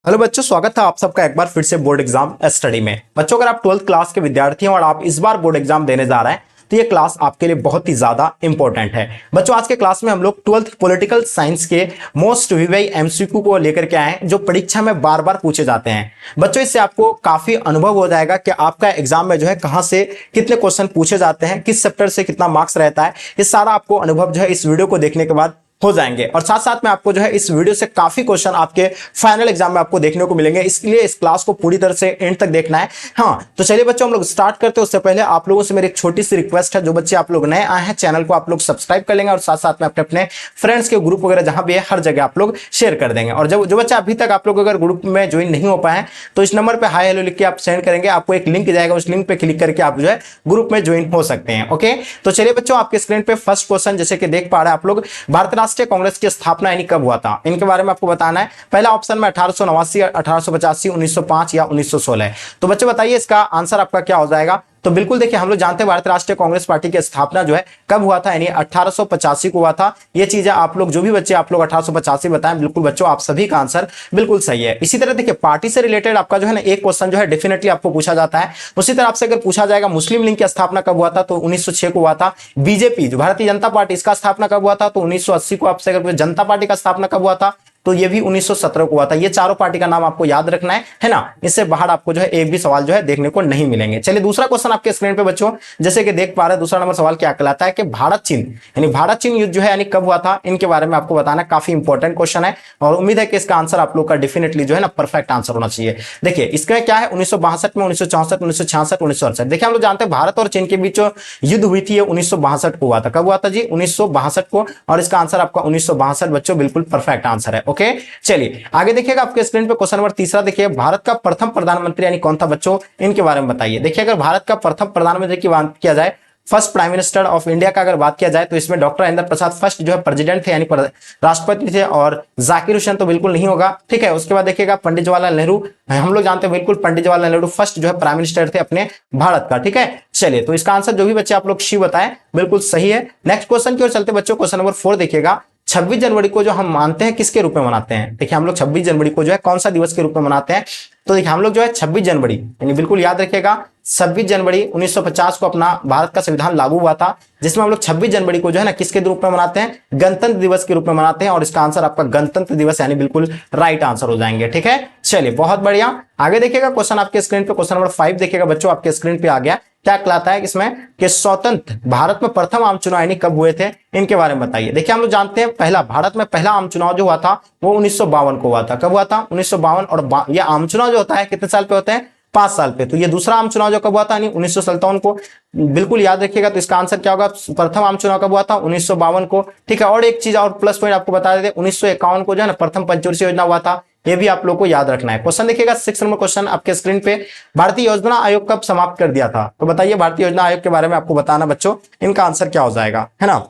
Hello बच्चों, स्वागत है आप सबका एक बार फिर से बोर्ड एग्जाम स्टडी में। बच्चों, अगर आप 12th क्लास के विद्यार्थी हैं और आप इस बार बोर्ड एग्जाम देने जा रहे हैं तो ये क्लास आपके लिए बहुत ही ज्यादा इंपॉर्टेंट है। बच्चों, आज के क्लास में हम लोग 12th पॉलिटिकल साइंस के मोस्ट वीवाई एमसीक्यू को लेकर के आए हैं जो परीक्षा में बार बार पूछे जाते हैं। बच्चों, इससे आपको काफी अनुभव हो जाएगा कि आपका एग्जाम में जो है कहां से कितने क्वेश्चन पूछे जाते हैं, किस चैप्टर से कितना मार्क्स रहता है। ये सारा आपको अनुभव जो है इस वीडियो को देखने के बाद हो जाएंगे। और साथ साथ में आपको जो है इस वीडियो से काफी क्वेश्चन आपके फाइनल एग्जाम में आपको देखने को मिलेंगे, इसलिए इस क्लास को पूरी तरह से एंड तक देखना है। हाँ, तो चलिए बच्चों, हम लोग स्टार्ट करते हैं। उससे पहले आप लोगों से मेरी एक छोटी सी रिक्वेस्ट है, जो बच्चे आप लोग नए आए हैं चैनल को आप लोग सब्सक्राइब कर लेंगे और साथ साथ में अपने अपने फ्रेंड्स के ग्रुप वगैरह जहां भी है हर जगह आप लोग शेयर कर देंगे। और जो बच्चे अभी तक आप लोग अगर ग्रुप में ज्वाइन नहीं हो पाए तो इस नंबर पर हाई हेलो लिख के आप सेंड करेंगे, आपको एक लिंक जाएगा, उस लिंक पे क्लिक करके आप जो है ग्रुप में ज्वाइन हो सकते हैं। ओके, तो चलिए बच्चों, आपके स्क्रीन पे फर्स्ट क्वेश्चन जैसे कि देख पा रहे हैं आप लोग, भारतीय राष्ट्रीय कांग्रेस की स्थापना यानी कब हुआ था, इनके बारे में आपको बताना है। पहला ऑप्शन में 1889, 1885, 1905 या 1916। तो बच्चे बताइए इसका आंसर आपका क्या हो जाएगा। तो बिल्कुल देखिए, हम लोग जानते हैं भारतीय राष्ट्रीय कांग्रेस पार्टी की स्थापना जो है कब हुआ था, यानी 1885 को हुआ था। ये चीजें आप लोग जो भी बच्चे आप लोग 1885 बताएं, बिल्कुल बच्चों आप सभी का आंसर बिल्कुल सही है। इसी तरह देखिए, पार्टी से रिलेटेड आपका जो है ना एक क्वेश्चन जो है डेफिनेटली आपको पूछा जाता है। उसी तरह आपसे अगर पूछा जाएगा मुस्लिम लीग की स्थापना कब हुआ था, तो 1906 को हुआ था। बीजेपी जो भारतीय जनता पार्टी, इसका स्थापना कब हुआ था, तो 1980 को। आपसे अगर जनता पार्टी का स्थापना कब हुआ था, तो ये भी 1917 को हुआ था। ये चारों पार्टी का नाम आपको याद रखना है ना। इससे बाहर आपको जो है एक भी सवाल जो है देखने को नहीं मिलेंगे। चलिए दूसरा क्वेश्चन आपके स्क्रीन पे बच्चों, जैसे कि देख पा रहे हैं, दूसरा नंबर सवाल क्या कहलाता है कि भारत चीन यानी भारत चीन युद्ध जो है यानी कब हुआ था, इनके बारे में आपको बताना। काफी इंपॉर्टेंट क्वेश्चन है और उम्मीद है कि इसका आंसर आप लोग का डेफिनेटली जो है ना परफेक्ट आंसर होना चाहिए। देखिए इसका क्या है, 1962 में, 1964, 1966, 1968। देखिए हम लोग जानते हैं भारत और चीन के बीच जो युद्ध हुई थी 1962 को हुआ था। कब हुआ था जी, 1962 को। और इसका आंसर आपका 1962 बच्चों बिल्कुल परफेक्ट आंसर है। ओके, चलिए आगे देखिएगा आपके स्क्रीन पे क्वेश्चन नंबर तीसरा। देखिए भारत का प्रथम प्रधानमंत्री यानी कौन था बच्चों, इनके बारे में बताइए। देखिए अगर भारत का प्रथम प्रधानमंत्री की बात किया जाए, first prime minister of India का अगर बात किया जाए, तो इसमें डॉक्टर राजेंद्र प्रसाद फर्स्ट जो है प्रेसिडेंट थे यानी राष्ट्रपति थे, और जाकिर हुसैन तो बिल्कुल नहीं होगा। ठीक है, उसके बाद देखिएगा पंडित जवाहरलाल नेहरू, हम लोग जानते हैं बिल्कुल पंडित जवाहरलाल नेहरू फर्स्ट जो है प्राइम मिनिस्टर थे अपने भारत का। ठीक है, चलिए तो इसका आंसर जो भी बच्चे आप लोग शी बताएं बिल्कुल सही है। नेक्स्ट क्वेश्चन की ओर चलते बच्चों, क्वेश्चन नंबर 4 देखिएगा। 26 जनवरी को जो हम मानते हैं किसके रूप में मनाते हैं। देखिए हम लोग 26 जनवरी को जो है कौन सा दिवस के रूप में मनाते हैं, तो देखिए हम लोग जो है 26 जनवरी यानी बिल्कुल याद रखिएगा 26 जनवरी 1950 को अपना भारत का संविधान लागू हुआ था, जिसमें हम लोग 26 जनवरी को जो है ना किसके रूप में मनाते हैं, गणतंत्र दिवस के रूप में मनाते हैं। और इसका आंसर आपका गणतंत्र दिवस यानी बिल्कुल राइट आंसर हो जाएंगे। ठीक है, चलिए बहुत बढ़िया। आगे देखिएगा क्वेश्चन आपके स्क्रीन पे, क्वेश्चन नंबर 5 देखिएगा बच्चों आपके स्क्रीन पे आ गया। क्या कहलाता है इसमें कि स्वतंत्र भारत में प्रथम आम चुनाव यानी कब हुए थे, इनके बारे में बताइए। देखिए हम लोग जानते हैं पहला भारत में पहला आम चुनाव जो हुआ था वो 1952 को हुआ था। कब हुआ था, 1952। और ये आम चुनाव जो होता है कितने साल पे होते हैं, 5 साल पे। तो ये दूसरा आम चुनाव जो कब हुआ था यानी 1957 को, बिल्कुल याद रखिएगा। तो इसका आंसर क्या होगा, प्रथम आम चुनाव कब हुआ था, 1952 को। ठीक है, और एक चीज और प्लस पॉइंट आपको बता देते, 1951 को जो है ना प्रथम पंचवर्षीय योजना हुआ था। ये भी आप लोग को याद रखना है। क्वेश्चन देखिएगा 6 नंबर क्वेश्चन आपके स्क्रीन पे, भारतीय योजना आयोग कब समाप्त कर दिया था। तो बताइए भारतीय योजना आयोग के बारे में आपको बताना बच्चों, इनका आंसर क्या हो जाएगा, है ना।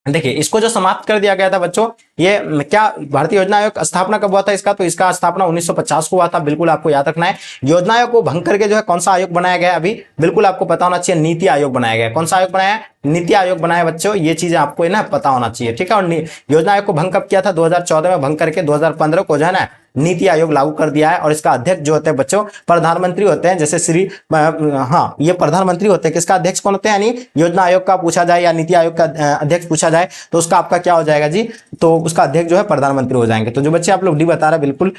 देखिए इसको जो समाप्त कर दिया गया था बच्चों, ये क्या भारतीय योजना आयोग स्थापना कब हुआ था इसका, तो इसका स्थापना 1950 को हुआ था। बिल्कुल आपको याद रखना है। योजना आयोग को भंग करके जो है कौन सा आयोग बनाया गया, अभी बिल्कुल आपको पता होना चाहिए, नीति आयोग बनाया गया। कौन सा आयोग बनाया, नीति आयोग बनाया बच्चों, ये चीजें आपको ना पता होना चाहिए। ठीक है, और योजना आयोग को भंग कब किया था, 2014 में भंग करके 2015 को जो है ना नीति आयोग लागू कर दिया है। और इसका अध्यक्ष जो होते हैं बच्चों प्रधानमंत्री होते हैं, जैसे श्री हाँ ये प्रधानमंत्री होते हैं। किसका अध्यक्ष कौन होते हैं, यानी योजना आयोग का पूछा जाए या नीति आयोग का अध्यक्ष पूछा जाए तो उसका आपका क्या हो जाएगा जी, तो उसका अध्यक्ष जो है प्रधानमंत्री हो जाएंगे। तो जो बच्चे आप लोग डी बता रहे हैं बिल्कुल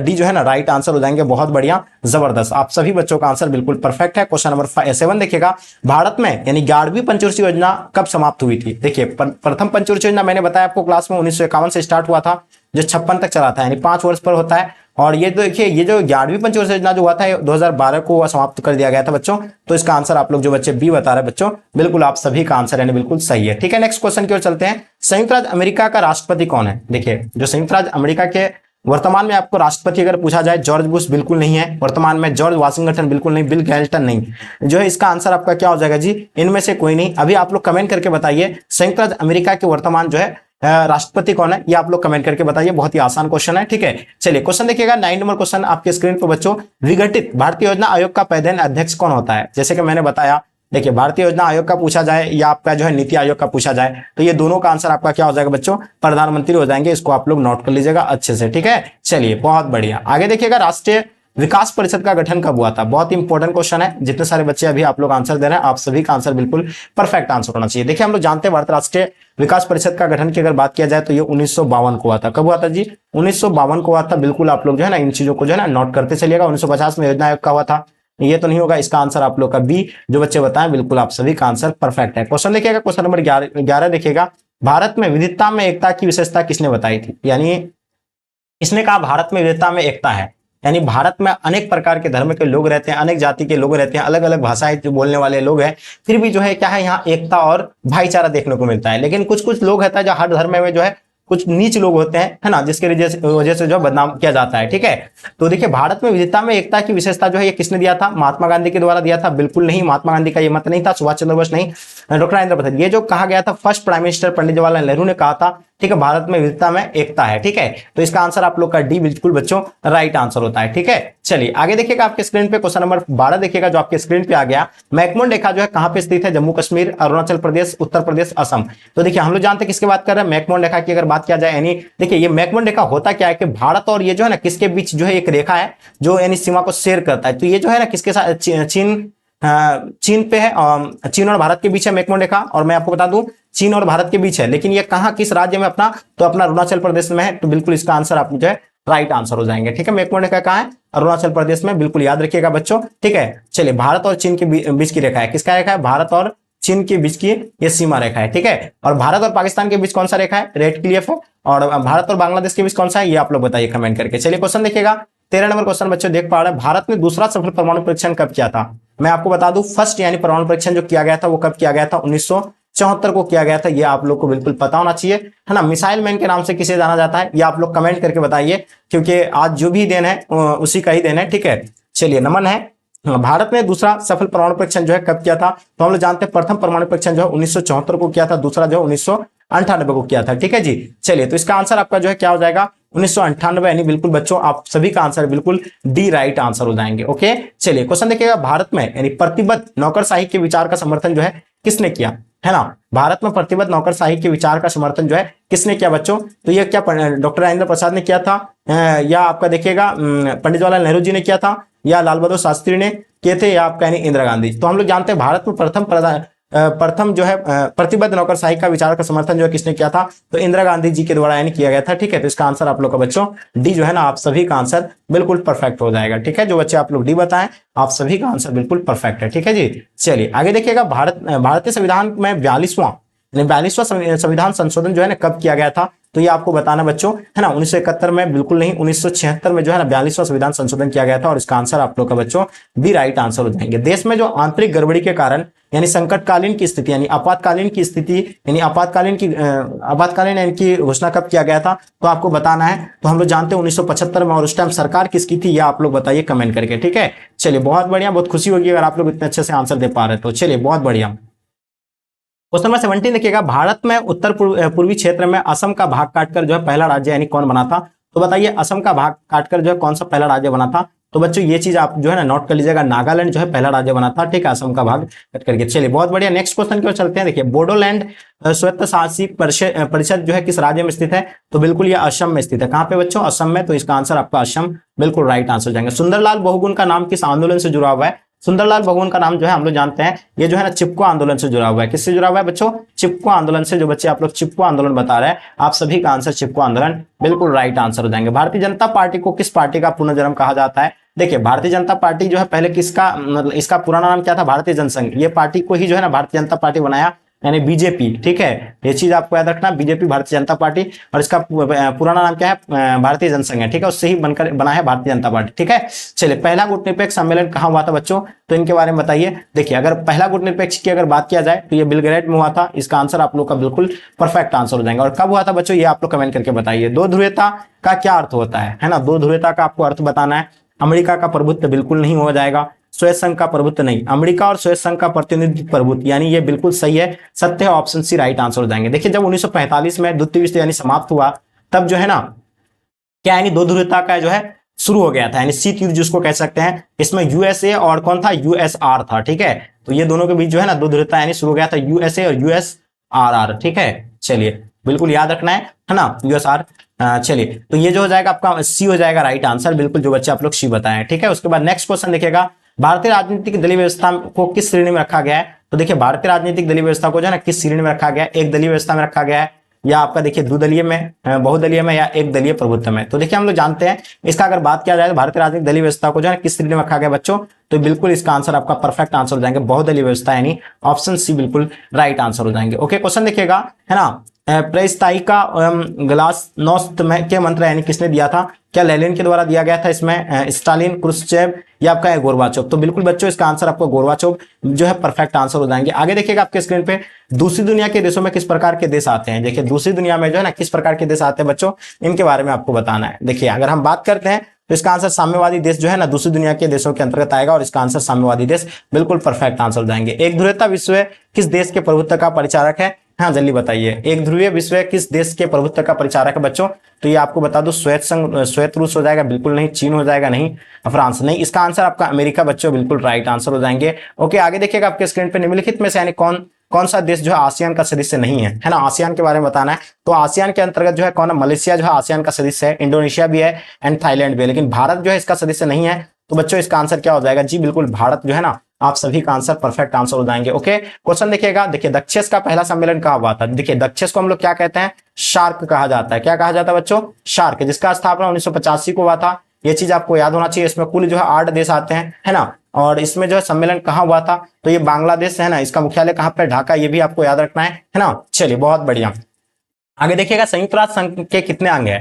डी जो है ना राइट आंसर हो जाएंगे। बहुत बढ़िया, जबरदस्त, आप सभी बच्चों का आंसर बिल्कुल परफेक्ट है। क्वेश्चन नंबर 7 देखिएगा, भारत में यानी 11वीं पंचवर्षीय योजना कब समाप्त हुई थी। देखिए प्रथम पंचवर्षीय योजना मैंने बताया आपको क्लास में 1951 से स्टार्ट हुआ था, जो 56 तक चला था, यानी 5 वर्ष पर होता है। और ये देखिए ये जो 11वीं पंचवर्षीय योजना जो हुआ था 2012 को समाप्त कर दिया गया था बच्चों। तो इसका आंसर आप लोग जो बच्चे बी बता रहे हैं बच्चों, बिल्कुल आप सभी का आंसर यानी बिल्कुल सही है। ठीक है, नेक्स्ट क्वेश्चन की ओर चलते हैं। संयुक्त राज्य अमेरिका का राष्ट्रपति कौन है। देखिए जो संयुक्त राज्य अमेरिका के वर्तमान में आपको राष्ट्रपति अगर पूछा जाए, जॉर्ज बुश बिल्कुल नहीं है वर्तमान में, जॉर्ज वाशिंगटन बिल्कुल नहीं, बिल गैल्टन नहीं, जो है इसका आंसर आपका क्या हो जाएगा जी, इनमें से कोई नहीं। अभी आप लोग कमेंट करके बताइए संयुक्त राज्य अमेरिका के वर्तमान जो है राष्ट्रपति कौन है, ये आप लोग कमेंट करके बताइए। बहुत ही आसान क्वेश्चन है। ठीक है, चलिए क्वेश्चन देखिएगा 9 नंबर क्वेश्चन आपके स्क्रीन पर बच्चों, विघटित भारतीय योजना आयोग का पहले अध्यक्ष कौन होता है। जैसे कि मैंने बताया देखिए भारतीय योजना आयोग का पूछा जाए या आपका जो है नीति आयोग का पूछा जाए तो ये दोनों का आंसर आपका क्या हो जाएगा बच्चों, प्रधानमंत्री हो जाएंगे। इसको आप लोग नोट कर लीजिएगा अच्छे से, ठीक है। चलिए बहुत बढ़िया, आगे देखिएगा राष्ट्रीय विकास परिषद का गठन कब हुआ था। बहुत इंपॉर्टेंट क्वेश्चन है, जितने सारे बच्चे अभी आप लोग आंसर दे रहे हैं आप सभी का आंसर बिल्कुल परफेक्ट आंसर होना चाहिए। देखिए हम लोग जानते हैं भारत राष्ट्रीय विकास परिषद का गठन की अगर बात किया जाए तो ये 1952 को हुआ था। कब हुआ था जी, 1952 को हुआ था। बिल्कुल आप लोग जो है ना इन चीजों को जो है ना नोट करते चलिएगा। 1950 में योजना आयोग का हुआ था, ये तो नहीं होगा। इसका आंसर आप लोग का बी, जो बच्चे बताएं बिल्कुल आप सभी का आंसर परफेक्ट है। क्वेश्चन देखिएगा, क्वेश्चन नंबर 11 देखिएगा, भारत में विविधता में एकता की विशेषता किसने बताई थी। यानी इसने कहा भारत में विविधता में एकता है, यानी भारत में अनेक प्रकार के धर्म के लोग रहते हैं, अनेक जाति के लोग रहते हैं, अलग अलग भाषाएं जो बोलने वाले लोग हैं, फिर भी जो है क्या है यहाँ एकता और भाईचारा देखने को मिलता है। लेकिन कुछ कुछ लोग होता है जो हर धर्म में जो है कुछ नीच लोग होते हैं, है ना, जिसके वजह से जो बदनाम किया जाता है, ठीक है। तो देखिए भारत में विविधता में एकता की विशेषता जो है ये किसने दिया था, महात्मा गांधी के द्वारा दिया था। बिल्कुल नहीं, महात्मा गांधी का ये मत नहीं था, सुभाष चंद्र बोस नहीं, डॉक्टर राजेंद्र प्रसाद। ये जो कहा गया था first prime minister Pandit Jawaharlal Nehru ने कहा था, ठीक है, भारत में विविधता में एकता है, ठीक है। तो इसका आंसर आप लोग का डी बिल्कुल बच्चों राइट आंसर होता है, ठीक है। चलिए आगे देखिएगा, आपके स्क्रीन पे क्वेश्चन नंबर 12 देखिएगा जो आपके स्क्रीन पे आ गया। मैकमोहन रेखा जो है कहां पे स्थित है, जम्मू कश्मीर, अरुणाचल प्रदेश, उत्तर प्रदेश, असम। तो देखिए हम लोग जानते हैं किसकी बात कर रहे हैं, मैकमोहन रेखा की अगर बात किया जाए, यानी देखिए ये मैकमोहन रेखा होता क्या है कि भारत और ये जो है ना किसके बीच जो है एक रेखा है जो यानी सीमा को शेयर करता है। तो ये जो है ना किसके साथ, चीन पे है, चीन और भारत के बीच है मैकमोहन रेखा। और मैं आपको बता दूं चीन और भारत के बीच है, लेकिन ये कहां किस राज्य में अपना, तो अपना अरुणाचल प्रदेश में है। तो बिल्कुल इसका आंसर आप जो है राइट आंसर हो जाएंगे, ठीक है। मैकमोहन रेखा कहां है, अरुणाचल प्रदेश में, बिल्कुल याद रखिएगा बच्चों, ठीक है। चलिए भारत और चीन के बीच की रेखा है, किसका रेखा है, भारत और चीन के बीच की ये सीमा रेखा है, ठीक है। और भारत और पाकिस्तान के बीच कौन सा रेखा है, रेड क्लिफ है। और भारत और बांग्लादेश के बीच कौन सा है, ये आप लोग बताइए कमेंट करके। चलिए क्वेश्चन देखिएगा, 13 नंबर क्वेश्चन बच्चों देख पा रहे हैं, भारत ने दूसरा सफल परमाणु परीक्षण कब किया था। मैं आपको बता दूं फर्स्ट यानी परमाणु परीक्षण जो किया गया था वो कब किया गया था, 1974 को किया गया था। ये आप लोग को बिल्कुल पता होना चाहिए, है ना। मिसाइल मैन के नाम से किसे जाना जाता है, ये आप लोग कमेंट करके बताइए, क्योंकि आज जो भी दिन है उसी का ही दिन है, ठीक है। चलिए नमन है। भारत ने दूसरा सफल परमाणु परीक्षण जो है कब किया था, तो हम लोग जानते हैं प्रथम परमाणु परीक्षण जो है 1974 को किया था, दूसरा जो है 1998 को किया था, ठीक है जी। चलिए तो इसका आंसर आपका जो है क्या हो जाएगा, 1998, यानी बिल्कुल बच्चों आप सभी का आंसर बिल्कुल डी राइट आंसर हो जाएंगे, ओके। चलिए क्वेश्चन देखिएगा, भारत में यानी प्रतिबद्ध नौकरशाही के विचार का समर्थन जो है किसने किया, है ना। भारत में प्रतिबद्ध नौकरशाही के विचार का समर्थन जो है किसने किया बच्चों, तो ये क्या डॉक्टर राजेंद्र प्रसाद ने किया था, या आपका देखिएगा पंडित जवाहरलाल नेहरू जी ने किया था, या लाल बहादुर शास्त्री ने किए थे, या आपका यानी इंदिरा गांधी। तो हम लोग जानते हैं भारत में प्रथम जो है प्रतिबद्ध नौकरशाही का विचार का समर्थन जो है किसने किया था, तो इंदिरा गांधी जी के द्वारा यानी किया गया था, ठीक है। तो इसका आंसर आप लोग का बच्चों डी जो है ना आप सभी का आंसर बिल्कुल परफेक्ट हो जाएगा, ठीक है। जो बच्चे आप लोग डी बताएं आप सभी का आंसर बिल्कुल परफेक्ट है, ठीक है जी। चलिए आगे देखिएगा, भारतीय संविधान में 42वां संविधान संशोधन जो है ना कब किया गया था, तो ये आपको बताना बच्चों, है ना। 1971 में, बिल्कुल नहीं, 1976 में जो है ना 42वां संविधान संशोधन किया गया था। और इसका आंसर आप लोग का बच्चों बी राइट आंसर हो जाएंगे। देश में जो आंतरिक गड़बड़ी के कारण यानी संकटकालीन की स्थिति यानी आपातकालीन की स्थिति यानी आपातकालीन इनकी घोषणा कब किया गया था, तो आपको बताना है। तो हम लोग जानते हैं 1975 में, और उस टाइम सरकार किसकी थी, ये आप लोग बताइए कमेंट करके, ठीक है। चलिए बहुत बढ़िया, बहुत खुशी होगी अगर आप लोग इतने अच्छे से आंसर दे पा रहे तो। चलिए बहुत बढ़िया, क्वेश्चन नंबर 17 देखिएगा, भारत में उत्तर पूर्वी क्षेत्र में असम का भाग काटकर जो है पहला राज्य यानी कौन बना था, तो बताइए असम का भाग काटकर जो है कौन सा पहला राज्य बना था। तो बच्चों ये चीज आप जो है ना नोट कर लीजिएगा, नागालैंड जो है पहला राज्य बना था, ठीक है, असम का भाग कट करके। चलिए बहुत बढ़िया, नेक्स्ट क्वेश्चन की ओर चलते हैं। देखिए बोडोलैंड स्वायत्त शासित परिषद जो है किस राज्य में स्थित है, तो बिल्कुल ये असम में स्थित है। कहां पे बच्चों, असम में। तो इसका आंसर आपका असम बिल्कुल राइट आंसर हो जाएंगे। सुंदरलाल बहुगुण का नाम किस आंदोलन से जुड़ा हुआ है, सुंदरलाल बहुगुण का नाम जो है हम लोग जानते हैं ये जो है ना चिपको आंदोलन से जुड़ा हुआ है। किससे जुड़ा हुआ है बच्चों, चिपको आंदोलन से। जो बच्चे आप लोग चिपको आंदोलन बता रहे हैं आप सभी का आंसर चिपको आंदोलन बिल्कुल राइट आंसर हो जाएंगे। भारतीय जनता पार्टी को किस पार्टी का पुनर्जन्म कहा जाता है, देखिए भारतीय जनता पार्टी जो है पहले किसका, मतलब इसका पुराना नाम क्या था, भारतीय जनसंघ। ये पार्टी को ही जो है ना भारतीय जनता पार्टी बनाया, यानी बीजेपी, ठीक है। ये चीज आपको याद रखना, बीजेपी भारतीय जनता पार्टी, और इसका पुराना नाम क्या है, भारतीय जनसंघ है, ठीक है। उससे ही बनकर बना है भारतीय जनता पार्टी, ठीक है। चलिए पहला गुटनिरपेक्ष सम्मेलन कहाँ हुआ था बच्चों, तो इनके बारे में बताइए। देखिए अगर पहला गुटनिरपेक्ष की अगर बात किया जाए तो ये बेलग्रेड में हुआ था। इसका आंसर आप लोग का बिल्कुल परफेक्ट आंसर हो जाएगा। और कब हुआ था बच्चों, ये आप लोग कमेंट करके बताइए। दो ध्रुवीयता का क्या अर्थ होता है ना, दो ध्रुवीयता का आपको अर्थ बताना है। अमेरिका का प्रभुत्व बिल्कुल नहीं हो जाएगा, श्वेत संघ का प्रभुत्व नहीं, अमेरिका और श्वेत संघ का प्रतिनिधित्व प्रभुत्व, यानी ये बिल्कुल सही है, सत्य है, ऑप्शन सी राइट आंसर हो जाएंगे। देखिए जब 1945 में द्वितीय विश्व यानी समाप्त हुआ, तब जो है ना क्या यानी दो ध्रुवीयता का जो है शुरू हो गया था, यानी शीत युद्ध जिसको कह सकते हैं। इसमें यूएसए और कौन था, यूएसआर था, ठीक है। तो ये दोनों के बीच जो है ना दो ध्रुवता यानी शुरू हो गया था यूएसए और यूएसआरआर, ठीक है। चलिए बिल्कुल याद रखना है ना, यूएसआर। चलिए तो ये जो हो जाएगा आपका सी हो जाएगा राइट आंसर, बिल्कुल जो बच्चे आप लोग सी बताएं, ठीक है। उसके बाद नेक्स्ट क्वेश्चन देखिएगा, भारतीय राजनीतिक दलीय व्यवस्था को किस श्रेणी में रखा गया है। तो देखिए भारतीय राजनीतिक दलीय व्यवस्था को जो है ना किस श्रेणी में रखा गया है, एक दलीय व्यवस्था में रखा गया है, या आपका देखिए द्विदलीय में, बहुदलीय में, या एक दलीय प्रभुत्व में। तो देखिए हम लोग जानते हैं इसका अगर बात किया जाए तो भारतीय राजनीतिक दलीय व्यवस्था को जो है किस श्रेणी में रखा गया बच्चों, तो बिल्कुल इसका आंसर आपका परफेक्ट आंसर हो जाएंगे बहुदलीय व्यवस्था, यानी ऑप्शन सी बिल्कुल राइट आंसर हो जाएंगे। ओके क्वेश्चन देखिएगा, है ना, प्रायस्तायिका ग्लासनोस्त में के मंत्र यानी किसने दिया था, क्या लेनिन के द्वारा दिया गया था इसमें, स्टालिन, क्रुश्चेव, या आपका गोरबाचोव। तो बिल्कुल बच्चों इसका आंसर आपको गोरबाचोव जो है परफेक्ट आंसर हो जाएंगे। आगे देखिएगा आपके स्क्रीन पे, दूसरी दुनिया के देशों में किस प्रकार के देश आते हैं। देखिए दूसरी दुनिया में जो है ना किस प्रकार के देश आते हैं बच्चों, इनके बारे में आपको बताना है। देखिए अगर हम बात करते हैं तो इसका आंसर साम्यवादी देश जो है ना दूसरी दुनिया के देशों के अंतर्गत आएगा, और इसका आंसर साम्यवादी देश बिल्कुल परफेक्ट आंसर हो जाएंगे। एक ध्रुवीयता विश्व किस देश के प्रभुत्व का परिचारक है, हाँ जल्दी बताइए। एक ध्रुवीय विश्व किस देश के प्रभुत्व का परिचारक है बच्चों, तो ये आपको बता दो श्वेत रूस हो जाएगा, बिल्कुल नहीं। चीन हो जाएगा, नहीं। फ्रांस नहीं। इसका आंसर आपका अमेरिका बच्चों बिल्कुल राइट आंसर हो जाएंगे। ओके आगे देखिएगा आपके स्क्रीन पे, निम्नलिखित में से यानी कौन कौन सा देश जो है आसियान का सदस्य नहीं है, है ना। आसियान के बारे में बताना है, तो आसियान के अंतर्गत जो है कौन है, मलेशिया जो है आसियान का सदस्य है, इंडोनेशिया भी है एंड थाईलैंड भी है, लेकिन भारत जो है इसका सदस्य नहीं है। तो बच्चों इसका आंसर क्या हो जाएगा, जी बिल्कुल भारत जो है ना, आप सभी का आंसर परफेक्ट आंसर हो जाएंगे। ओके क्वेश्चन देखिएगा, देखिए दक्षेस का पहला सम्मेलन कहाँ हुआ था। देखिए दक्षेस को हम लोग क्या कहते हैं, शार्क कहा जाता है। क्या कहा जाता है बच्चों, शार्क, जिसका स्थापना 1985 को हुआ था। ये चीज आपको याद होना चाहिए। इसमें कुल जो है 8 देश आते हैं, है ना। और इसमें जो है सम्मेलन कहाँ हुआ था, तो ये बांग्लादेश है ना। इसका मुख्यालय कहाँ पर, ढाका, ये भी आपको याद रखना है ना। चलिए बहुत बढ़िया। आगे देखिएगा, संयुक्त राष्ट्र संघ के कितने अंग है।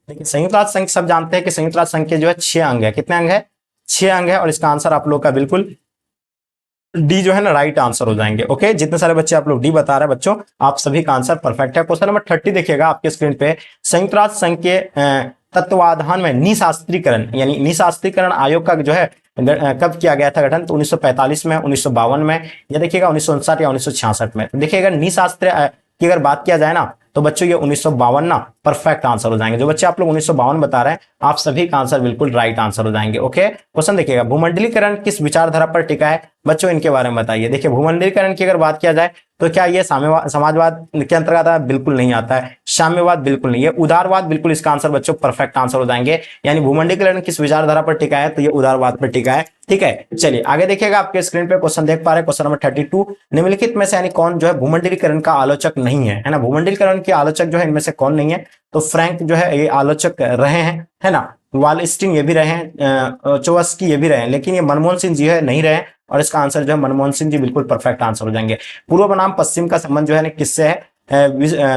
देखिए संयुक्त राष्ट्र संघ सब जानते हैं कि संयुक्त राष्ट्र संघ के जो है 6 अंग है। कितने अंग है, 6 अंग है, और इसका आंसर आप लोग का बिल्कुल डी जो है ना राइट आंसर हो जाएंगे। ओके जितने सारे बच्चे आप लोग डी बता रहे हैं बच्चों, आप सभी का आंसर परफेक्ट है। क्वेश्चन नंबर 30 देखिएगा आपके स्क्रीन पे, संयुक्त राष्ट्र संघ के तत्वाधान में निशास्त्रीकरण यानी निशास्त्रीकरण आयोग का जो है कब किया गया था गठन, तो 1945 में, 1952 में, या देखिएगा 1959 या 1966 में। देखिएगा निशास्त्र की अगर बात किया जाए ना, तो बच्चों ये 1952 ना परफेक्ट आंसर हो जाएंगे। जो बच्चे आप लोग 1952 बता रहे हैं, आप सभी का आंसर बिल्कुल राइट आंसर हो जाएंगे। ओके क्वेश्चन देखिएगा, भूमंडलीकरण किस विचारधारा पर टिका है बच्चों, इनके बारे में बताइए। देखिए भूमंडलीकरण की अगर बात किया जाए तो क्या ये समाजवाद के अंतर्गत आता है, बिल्कुल नहीं आता है। साम्यवाद बिल्कुल नहीं है। उदारवाद बिल्कुल इसका आंसर बच्चों परफेक्ट आंसर हो जाएंगे। यानी भूमंडलीकरण किस विचारधारा पर टिका है, तो ये उदारवाद पर टिका है, ठीक है। चलिए आगे देखिएगा आपके स्क्रीन पे क्वेश्चन देख पा रहे हैं, क्वेश्चन नंबर 32, निम्नलिखित में से यानी कौन जो है भूमंडलीकरण का आलोचक नहीं है ना। भूमंडलीकरण के आलोचक जो है इनमें से कौन नहीं है, तो फ्रैंक जो है ये आलोचक रहे हैं, है ना। वालस्टीन ये भी रहे हैं, चोवस्की ये भी रहे हैं, लेकिन ये मनमोहन सिंह जी है नहीं रहे, और इसका आंसर जो है मनमोहन सिंह जी बिल्कुल परफेक्ट आंसर हो जाएंगे। पूर्व बनाम पश्चिम का संबंध जो है किससे है,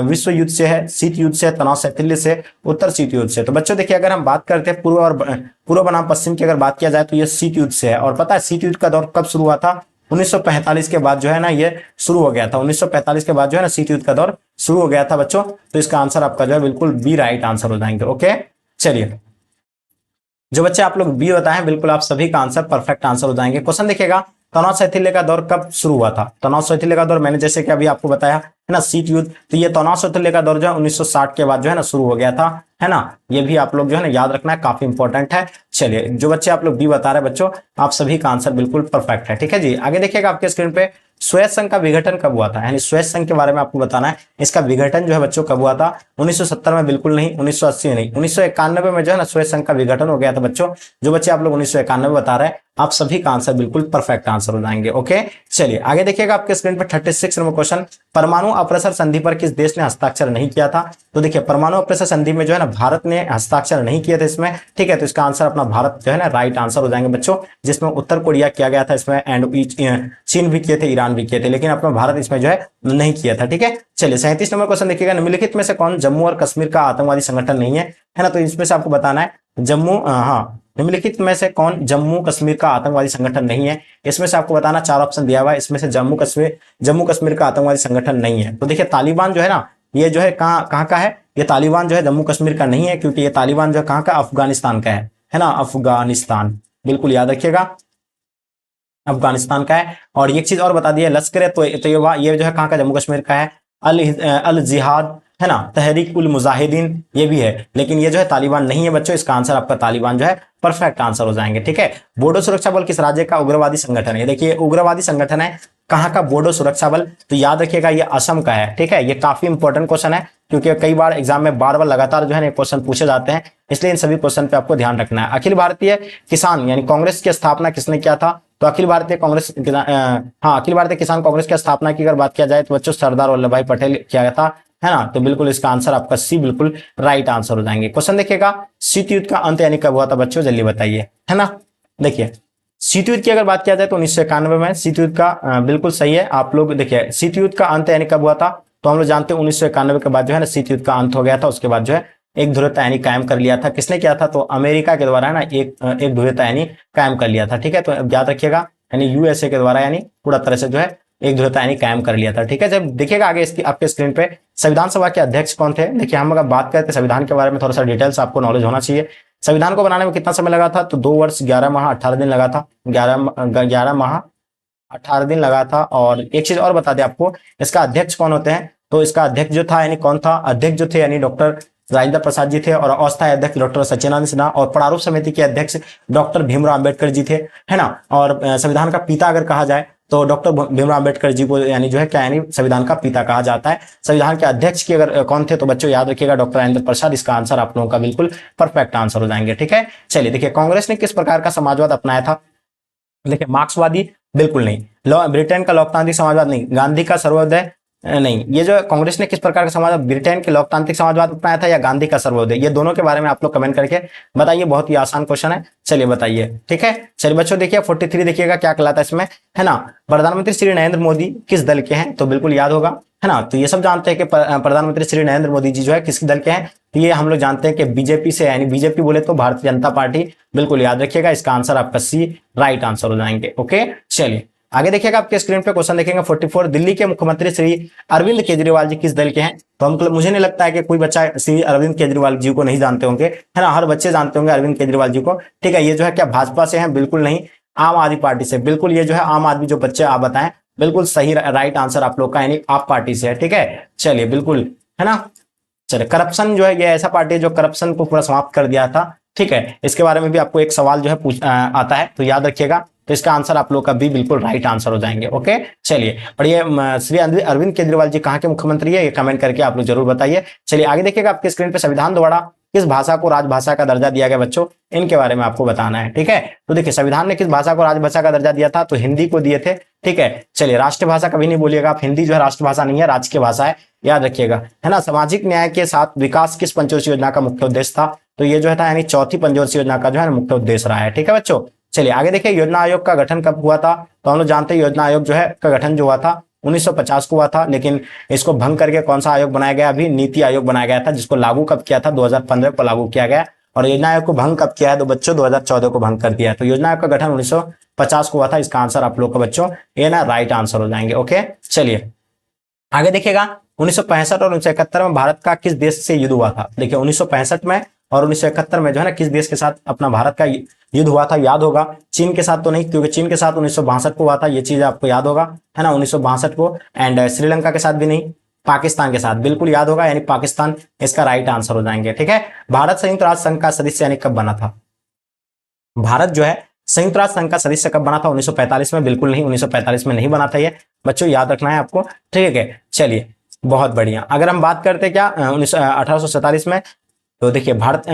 विश्व युद्ध से है, शीत युद्ध से, तनाव शैथिल्य से, उत्तर शीत युद्ध से। तो बच्चों देखिए अगर हम बात करते हैं पूर्व बनाम पश्चिम की अगर बात किया जाए तो ये शीत युद्ध से है। और पता है शीत युद्ध का दौर कब शुरू हुआ था, 1945 के बाद जो है ना ये शुरू हो गया था। 1945 के बाद जो है ना शीत युद्ध का दौर शुरू हो गया था बच्चों। तो इसका आंसर आपका जो है बिल्कुल बी राइट आंसर हो जाएंगे। ओके चलिए, जो बच्चे आप लोग बी बताएं बिल्कुल आप सभी का आंसर परफेक्ट आंसर हो जाएंगे। क्वेश्चन देखिएगा, तनाव शैथिल्य का दौर कब शुरू हुआ था। तनाव शैथिल्य का दौर मैंने जैसे कि अभी आपको बताया है ना, शीत युद्ध, तो ये तनाव शैथिल्य का दौर जो है 1960 के बाद जो है ना शुरू हो गया था, है ना। ये भी आप लोग जो है ना याद रखना है, काफी इंपॉर्टेंट है। चलिए जो बच्चे आप लोग बी बता रहे हैं बच्चों, आप सभी का आंसर बिल्कुल परफेक्ट है, ठीक है जी। आगे देखिएगा आपके स्क्रीन पे, सोवियत संघ का विघटन कब हुआ था, यानी सोवियत संघ के बारे में आपको बताना है। इसका विघटन जो है बच्चों कब हुआ था, 1970 में बिल्कुल नहीं, 1980 में नहीं, 1991 में जो है ना सोवियत संघ का विघटन हो गया था बच्चों। जो बच्चे आप लोग 1991 बता रहे हैं, आप सभी का आंसर बिल्कुल परफेक्ट आंसर हो जाएंगे। ओके चलिए आगे देखिएगा आपके स्क्रीन पर 36 नंबर क्वेश्चन, परमाणु अप्रसर संधि पर किस देश ने हस्ताक्षर नहीं किया था। तो देखिए परमाणु अप्रसर संधि में जो है ना भारत ने हस्ताक्षर नहीं किए थे इसमें, ठीक है। तो इसका आंसर अपना भारत जो है ना राइट आंसर हो जाएंगे बच्चों, जिसमें उत्तर कोरिया किया गया था इसमें, एंड चीन भी किए थे, ईरान भी किए थे, लेकिन अपना भारत इसमें जो है नहीं किया था, ठीक है। चलिए 37 नंबर क्वेश्चन देखिएगा, निम्नलिखित में से कौन जम्मू और कश्मीर का आतंकवादी संगठन नहीं है ना। तो इसमें से आपको बताना है जम्मू, हाँ निम्नलिखित में से कौन जम्मू कश्मीर का आतंकवादी संगठन नहीं है। इसमें से आपको बताना, 4 ऑप्शन दिया हुआ है, इसमें से जम्मू कश्मीर का आतंकवादी संगठन नहीं है। तो देखिए तालिबान जो है ना, ये जो है कहाँ का है, ये तालिबान जो है जम्मू कश्मीर का नहीं है, क्योंकि ये तालिबान जो है कहाँ का, अफगानिस्तान का है ना, अफगानिस्तान, बिल्कुल याद रखिएगा अफगानिस्तान का है। और एक चीज और बता दिए, लश्कर है तो ये जो है कहाँ का, जम्मू कश्मीर का है। अल जिहाद है ना, तहरीक उल मुजाहिदीन ये भी है, लेकिन ये जो है तालिबान नहीं है बच्चों, इसका आंसर आपका तालिबान जो है परफेक्ट आंसर हो जाएंगे। ठीक है, बोडो सुरक्षा बल किस राज्य का उग्रवादी संगठन है? देखिए उग्रवादी संगठन है, कहाँ का? बोडो सुरक्षा बल, तो याद रखिएगा ये असम का है। ठीक है, ये काफी इंपॉर्टेंट क्वेश्चन है, क्योंकि कई बार एग्जाम में बार बार लगातार जो है ना क्वेश्चन पूछे जाते हैं, इसलिए इन सभी क्वेश्चन पे आपको ध्यान रखना है। अखिल भारतीय किसान यानी कांग्रेस की स्थापना किसने किया था? तो अखिल भारतीय कांग्रेस हाँ, अखिल भारतीय किसान कांग्रेस की स्थापना की अगर बात किया जाए तो बच्चों सरदार वल्लभ भाई पटेल किया था, है ना, तो बिल्कुल इसका आंसर आपका सी बिल्कुल राइट आंसर हो जाएंगे। क्वेश्चन देखिएगा, शीत युद्ध का अंत यानी कब हुआ था बच्चों, जल्दी बताइए, है ना। देखिए शीत युद्ध की अगर बात किया जाए तो 1991 में शीत युद्ध का बिल्कुल सही है। आप लोग देखिए शीत युद्ध का अंत यानी कब हुआ था, तो हम लोग जानते हैं 1991 के बाद जो है ना शीत युद्ध का अंत हो गया था। उसके बाद जो है एक ध्रुवता यानी कायम कर लिया था, किसने किया था? तो अमेरिका के द्वारा है ना एक ध्रुवता यानी कायम कर लिया था। ठीक है, तो याद रखिएगा यानी यूएसए के द्वारा यानी पूरा तरह से जो है एक ध्रुवता यानी कायम कर लिया था। ठीक है, जब देखिएगा आगे इसकी आपके स्क्रीन पे संविधान सभा के अध्यक्ष कौन थे? देखिए हम अगर बात करते हैं संविधान के बारे में थोड़ा सा डिटेल्स आपको नॉलेज होना चाहिए। संविधान को बनाने में कितना समय लगा था? तो 2 वर्ष 11 माह 18 दिन लगा था, 11 माह 18 दिन लगा था। और एक चीज और बता दें आपको, इसका अध्यक्ष कौन होते हैं? तो इसका अध्यक्ष जो था यानी कौन था? अध्यक्ष जो थे यानी डॉक्टर राजेंद्र प्रसाद जी थे, और अस्थायी अध्यक्ष डॉक्टर सच्चिदानंद सिन्हा, और प्रारूप समिति के अध्यक्ष डॉक्टर भीमराव अंबेडकर जी थे, है ना। और संविधान का पिता अगर कहा जाए तो डॉक्टर भीमराव अंबेडकर जी को यानी जो है क्या यानी संविधान का पिता कहा जाता है। संविधान के अध्यक्ष की अगर कौन थे तो बच्चों याद रखिएगा डॉक्टर राजेंद्र प्रसाद, इसका आंसर आप लोगों का बिल्कुल परफेक्ट आंसर हो जाएंगे। ठीक है, चलिए देखिए कांग्रेस ने किस प्रकार का समाजवाद अपनाया था? देखिए मार्क्सवादी बिल्कुल नहीं, ब्रिटेन का लोकतांत्रिक समाजवाद नहीं, गांधी का सर्वोदय नहीं। ये जो कांग्रेस ने किस प्रकार का समाजवाद, ब्रिटेन के लोकतांत्रिक समाजवाद अपनाया था या गांधी का सर्वोदय? ये दोनों के बारे में आप लोग कमेंट करके बताइए, बहुत ही आसान क्वेश्चन है, चलिए बताइए। ठीक है, चलिए बच्चों देखिए 43 देखिएगा क्या कहलाता है इसमें, है ना। प्रधानमंत्री श्री नरेंद्र मोदी किस दल के हैं? तो बिल्कुल याद होगा, है ना। तो ये सब जानते हैं कि प्रधानमंत्री श्री नरेंद्र मोदी जी जो है किस दल के हैं? तो ये हम लोग जानते हैं कि बीजेपी से, यानी बीजेपी बोले तो भारतीय जनता पार्टी, बिल्कुल याद रखिएगा, इसका आंसर आपका सी राइट आंसर हो जाएंगे। ओके, चलिए आगे देखिएगा आपके स्क्रीन पे क्वेश्चन देखेंगे 44, दिल्ली के मुख्यमंत्री श्री अरविंद केजरीवाल जी किस दल के हैं? तो हम मुझे नहीं लगता है कि कोई बच्चा श्री अरविंद केजरीवाल जी को नहीं जानते होंगे, है ना, हर बच्चे जानते होंगे अरविंद केजरीवाल जी को। ठीक है, ये जो है क्या भाजपा से हैं? बिल्कुल नहीं, आम आदमी पार्टी से, बिल्कुल ये जो है आम आदमी जो बच्चे आप बताएं, बिल्कुल सही राइट आंसर आप लोग का यानी आप पार्टी से है। ठीक है, चलिए बिल्कुल, है ना। चलिए करप्शन जो है ये ऐसा पार्टी है जो करप्शन को पूरा समाप्त कर दिया था। ठीक है, इसके बारे में भी आपको एक सवाल जो है आता है, तो याद रखिएगा, तो इसका आंसर आप लोग का भी बिल्कुल राइट आंसर हो जाएंगे। ओके, चलिए और ये श्री अरविंद केजरीवाल जी कहाँ के मुख्यमंत्री है? ये कमेंट करके आप लोग जरूर बताइए। चलिए आगे देखिएगा आपके स्क्रीन पे संविधान द्वारा किस भाषा को राजभाषा का दर्जा दिया गया बच्चों, इनके बारे में आपको बताना है। ठीक है, तो देखिए संविधान ने किस भाषा को राजभाषा का दर्जा दिया था? तो हिंदी को दिए थे। ठीक है, चलिए राष्ट्रभाषा कभी नहीं बोलिएगा आप, हिंदी जो है राष्ट्रभाषा नहीं है, राजकीय भाषा है, याद रखिएगा, है ना। सामाजिक न्याय के साथ विकास किस पंचवर्षीय योजना का मुख्य उद्देश्य था? तो ये जो है था यानी चौथी पंचवर्षीय योजना का जो है मुख्य उद्देश्य रहा है। ठीक है बच्चों, चलिए आगे देखिए योजना आयोग का गठन कब हुआ था? तो हम लोग जानते हैं योजना आयोग जो है का गठन जो हुआ था 1950 को हुआ था, लेकिन इसको भंग करके कौन सा आयोग बनाया गया? अभी नीति आयोग बनाया गया था, जिसको लागू कब किया था? 2015 को लागू किया गया। और योजना आयोग को भंग कब किया है? तो बच्चों 2014 को भंग कर दिया है। तो योजना आयोग का गठन 1950 को हुआ था, इसका आंसर आप लोग का बच्चों ये ना राइट आंसर हो जाएंगे। ओके, चलिए आगे देखिएगा 1965 और 1971 में भारत का किस देश से युद्ध हुआ था? देखिए 1965 में और 1971 में जो है ना किस देश के साथ अपना भारत का युद्ध हुआ था? याद होगा, चीन के साथ तो नहीं, क्योंकि चीन के साथ 1962 को हुआ था, ये चीज आपको याद होगा, है ना, 1962 को। एंड श्रीलंका के साथ भी नहीं, पाकिस्तान के साथ, बिल्कुल याद होगा, यानी पाकिस्तान इसका राइट आंसर हो जाएंगे। ठीक है, भारत संयुक्त राष्ट्र संघ का सदस्य यानी कब बना था? भारत जो है संयुक्त राष्ट्र संघ का सदस्य कब बना था? 1945 में, बिल्कुल नहीं, 1945 में नहीं बना था ये, बच्चों याद रखना है आपको। ठीक है, चलिए बहुत बढ़िया। अगर हम बात करते क्या 1847 में, तो देखिए भारत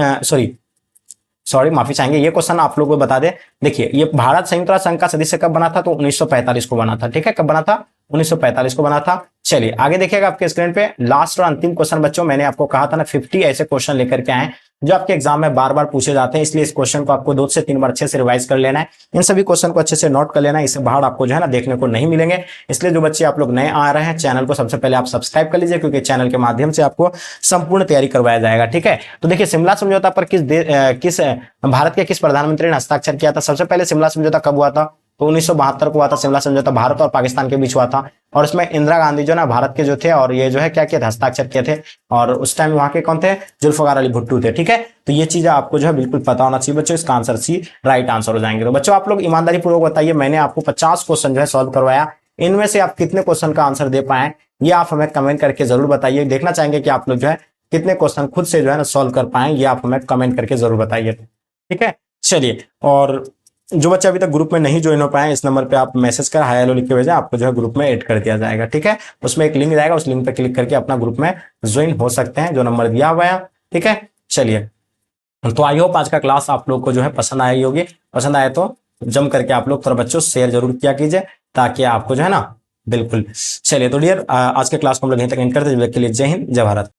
सॉरी माफी चाहेंगे, ये क्वेश्चन आप लोगों को बता दें। देखिए ये भारत संयुक्त राष्ट्र संघ का सदस्य कब बना था? तो 1945 को बना था। ठीक है, कब बना था? 1945 को बना था। चलिए आगे देखिएगा आपके स्क्रीन पे लास्ट और अंतिम क्वेश्चन बच्चों, मैंने आपको कहा था ना 50 ऐसे क्वेश्चन लेकर के आए जो आपके एग्जाम में बार बार पूछे जाते हैं, इसलिए इस क्वेश्चन को आपको 2 से 3 बार अच्छे से रिवाइज कर लेना है, इन सभी क्वेश्चन को अच्छे से नोट कर लेना है, इससे बाहर आपको जो है ना देखने को नहीं मिलेंगे। इसलिए जो बच्चे आप लोग नए आ रहे हैं चैनल को सबसे पहले आप सब्सक्राइब कर लीजिए, क्योंकि चैनल के माध्यम से आपको संपूर्ण तैयारी करवाया जाएगा। ठीक है, तो देखिए शिमला समझौता पर किस भारत के किस प्रधानमंत्री ने हस्ताक्षर किया था? सबसे पहले शिमला समझौता कब हुआ था? तो 1972 को हुआ था शिमला समझौता, भारत और पाकिस्तान के बीच हुआ था, और उसमें इंदिरा गांधी जो ना भारत के जो थे, और ये जो है क्या किए थे? हस्ताक्षर किए थे, और उस टाइम वहां के कौन थे? जुल्फकार अली भुट्टो थे। ठीक है, तो ये चीजें आपको जो है बिल्कुल पता होना चाहिए बच्चों, इसका आंसर सी राइट आंसर हो जाएंगे। तो बच्चों आप लोग ईमानदारी पूर्वक बताइए, मैंने आपको 50 क्वेश्चन जो है सॉल्व करवाया, इनमें से आप कितने क्वेश्चन का आंसर दे पाए? ये आप हमें कमेंट करके जरूर बताइए। देखना चाहेंगे कि आप लोग जो है कितने क्वेश्चन खुद से जो है ना सॉल्व कर पाए, ये आप हमें कमेंट करके जरूर बताइए। ठीक है, चलिए। और जो बच्चे अभी तक ग्रुप में नहीं ज्वाइन हो पाए, इस नंबर पे आप मैसेज कर हाय हेलो लिख के भेजें, आपको जो है ग्रुप में ऐड कर दिया जाएगा। ठीक है, उसमें एक लिंक जाएगा, उस लिंक पे क्लिक करके अपना ग्रुप में ज्वाइन हो सकते हैं, जो नंबर दिया हुआ है। ठीक है, चलिए। तो आई होप आज का क्लास आप लोग को जो है पसंद आई होगी। पसंद आए तो जम करके आप लोग थोड़ा बच्चों शेयर जरूर किया कीजिए, ताकि आपको जो है ना, बिल्कुल। चलिए तो डियर, आज के क्लास को हम लोग यहीं तक एंड करते हैं। जब तक के लिए जय हिंद, जय भारत।